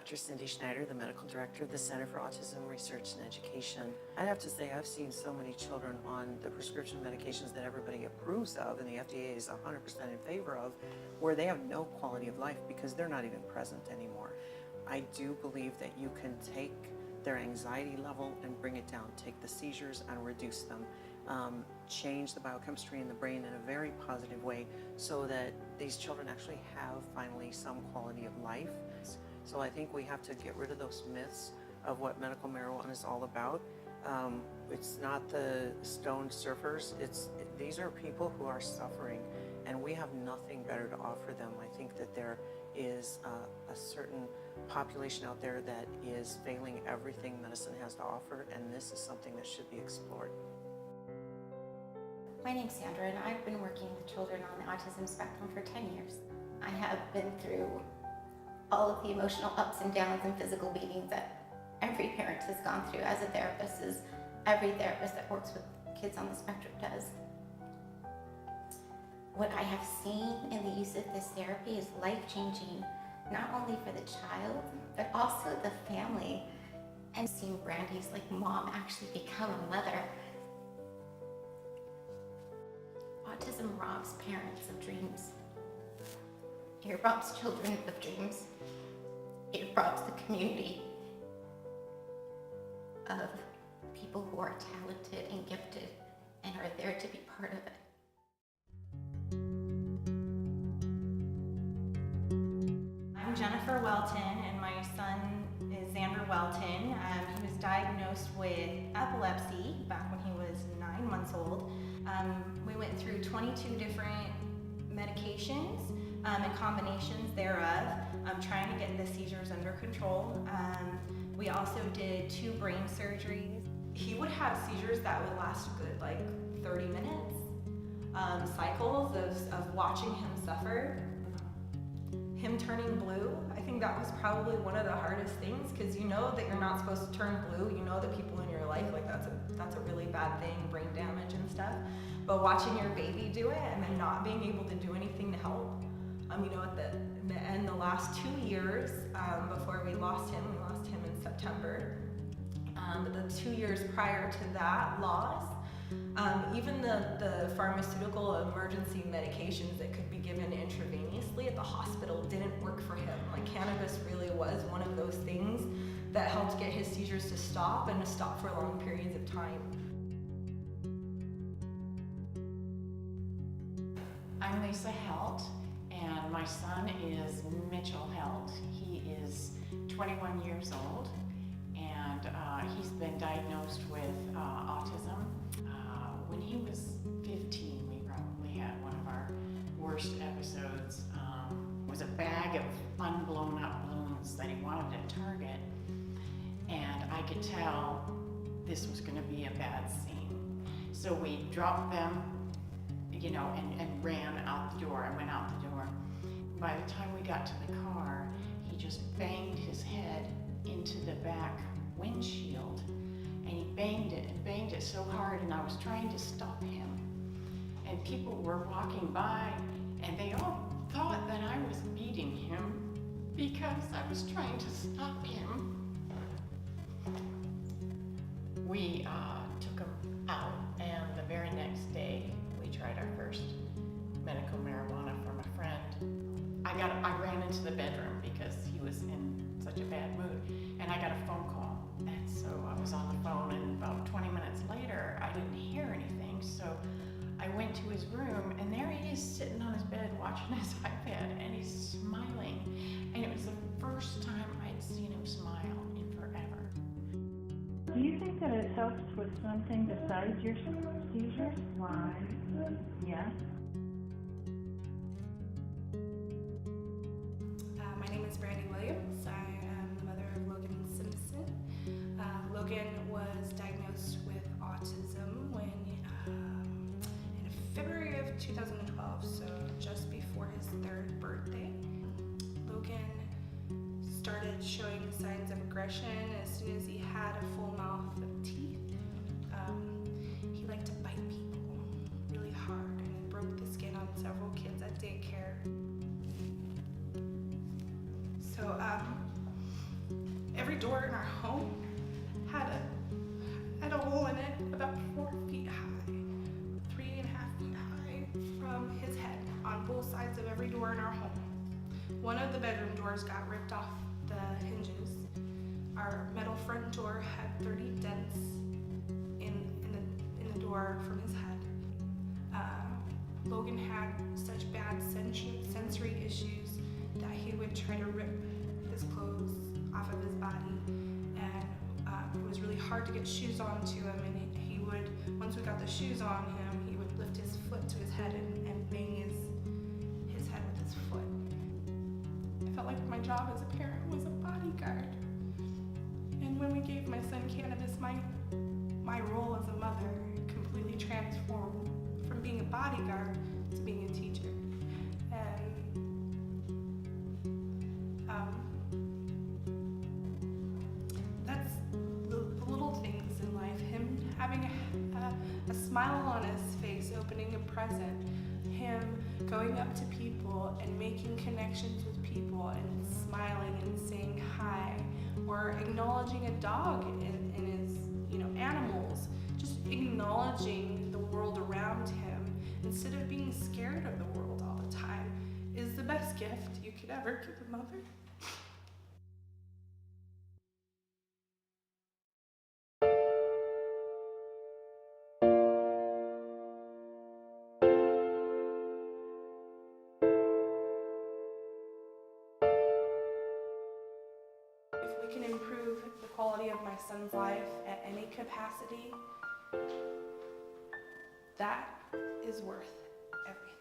Dr. Cindy Schneider, the medical director of the Center for Autism Research and Education. I have to say, I've seen so many children on the prescription medications that everybody approves of and the FDA is 100% in favor of, where they have no quality of life because they're not even present anymore. I do believe that you can take their anxiety level and bring it down, take the seizures and reduce them, change the biochemistry in the brain in a very positive way so that these children actually have finally some quality of life. So I think we have to get rid of those myths of what medical marijuana is all about. It's not the stoned surfers, these are people who are suffering and we have nothing better to offer them. I think that there is a certain population out there that is failing everything medicine has to offer, and this is something that should be explored. My name's Sandra and I've been working with children on the autism spectrum for 10 years. I have been through all of the emotional ups and downs and physical beatings that every parent has gone through as a therapist, as every therapist that works with kids on the spectrum does. What I have seen in the use of this therapy is life-changing, not only for the child, but also the family. And seeing Brandy's mom actually become a mother. Autism robs parents of dreams. It robs children of dreams. It robs the community of people who are talented and gifted and are there to be part of it. I'm Jennifer Welton and my son is Xander Welton. He was diagnosed with epilepsy back when he was 9 months old. We went through 22 different medications and combinations thereof, trying to get the seizures under control. We also did 2 brain surgeries. He would have seizures that would last a good 30 minutes, cycles of watching him suffer. Him turning blue, I think that was probably one of the hardest things, because you know that you're not supposed to turn blue. You know that people in your life, that's a really bad thing, brain damage and stuff. But watching your baby do it and then not being able to do anything to help. You know, at the end, the last 2 years before we lost him in September. But the 2 years prior to that loss, even the pharmaceutical emergency medications that could be given intravenously at the hospital didn't work for him. Cannabis really was one of those things that helped get his seizures to stop and to stop for long periods of time. I'm Lisa Helt, and my son is Mitchell Helt. He is 21 years old, and he's been diagnosed with autism. When he was 15, we probably had one of our worst episodes. It was a bag of unblown up balloons that he wanted to target, and I could tell this was going to be a bad scene. So we dropped them, and ran out the door. I went out the door. By the time we got to the car, he just banged his head into the back windshield, and he banged it so hard, and I was trying to stop him. And people were walking by, and they all thought that I was beating him because I was trying to stop him. We took him out, and the very next day, we tried our first medical marijuana from a friend. I ran into the bedroom because he was in such a bad mood, and I got a phone call. And so I was on the phone, and about 20 minutes later, I didn't hear anything. So I went to his room, and there he is sitting on his bed watching his iPad, and he's smiling. And it was the first time I'd seen him smile in forever. Do you think that it helps with something besides your seizures? Why? Yes. My name is Brandy Williams. I am the mother of Logan Simpson. Logan was diagnosed with autism in February of 2012, so just before his 3rd birthday. Logan started showing signs of aggression as soon as he had a full mouth of teeth. He liked to bite people really hard, and it broke the skin on several kids at daycare. So sides of every door in our home. One of the bedroom doors got ripped off the hinges. Our metal front door had 30 dents in the door from his head. Logan had such bad sensory issues that he would try to rip his clothes off of his body, and it was really hard to get shoes onto him, and he would, once we got the shoes on him, he would lift his foot to his head and bang his head with his foot. I felt like my job as a parent was a bodyguard, and when we gave my son cannabis, my role as a mother completely transformed from being a bodyguard to being a teacher. And that's the little things in life. Him having a smile on his face, opening a present, him going up to people and making connections with people and smiling and saying hi, or acknowledging a dog in his, animals, just acknowledging the world around him instead of being scared of the world all the time is the best gift you could ever give a mother. If we can improve the quality of my son's life at any capacity, that is worth everything.